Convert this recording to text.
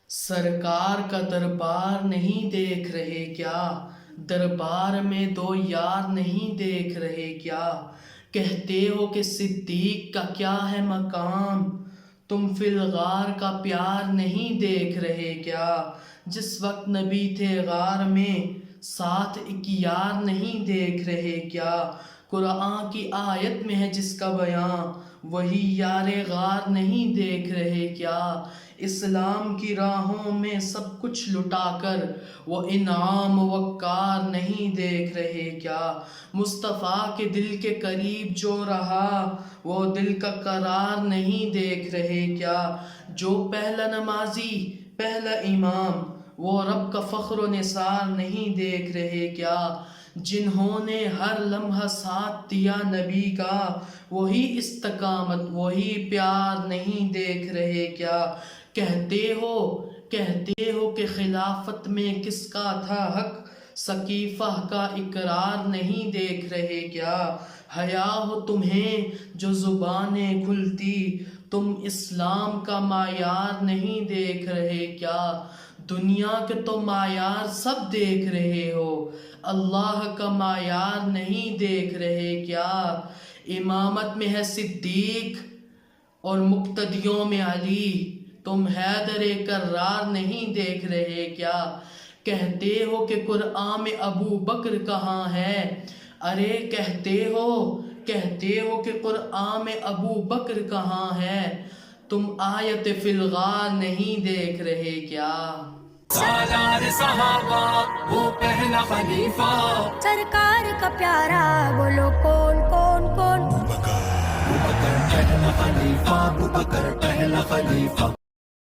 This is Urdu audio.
سرکار کا دربار نہیں دیکھ رہے کیا؟ دربار میں دو یار نہیں دیکھ رہے کیا؟ کہتے ہو کہ صدیق کا کیا ہے مقام، تم فی الغار کا پیار نہیں دیکھ رہے کیا؟ جس وقت نبی تھے غار میں ساتھ ایک یار نہیں دیکھ رہے کیا؟ قرآن کی آیت میں ہے جس کا بیان، وہی یار غار نہیں دیکھ رہے کیا؟ اسلام کی راہوں میں سب کچھ لٹا کر وہ انعام وقار نہیں دیکھ رہے کیا؟ مصطفیٰ کے دل کے قریب جو رہا وہ دل کا قرار نہیں دیکھ رہے کیا؟ جو پہلا نمازی پہلا امام وہ رب کا فخر و نثار نہیں دیکھ رہے کیا؟ جنہوں نے ہر لمحہ ساتھ دیا نبی کا وہی استقامت وہی پیار نہیں دیکھ رہے کیا؟ کہتے ہو کہ خلافت میں کس کا تھا حق، سقیفہ کا اقرار نہیں دیکھ رہے کیا؟ حیا ہو تمہیں جو زبانیں کھلتی، تم اسلام کا معیار نہیں دیکھ رہے کیا؟ دنیا کے تو معیار سب دیکھ رہے ہو، اللہ کا معیار نہیں دیکھ رہے کیا؟ امامت میں ہے صدیق اور مقتدیوں میں علی، تم حیدر کرار نہیں دیکھ رہے کیا؟ کہتے ہو کہ قرآن میں ابو بکر کہاں ہے، ارے کہتے ہو کہ قرآن میں ابو بکر کہاں ہے، تم آیت فی الغار نہیں دیکھ رہے کیا؟ سالار صحابہ وہ پہلا خلیفہ، سرکار کا پیارا بولو کون کون کون؟ ابوبکر پہلا خلیفہ، ابوبکر پہلا خلیفہ۔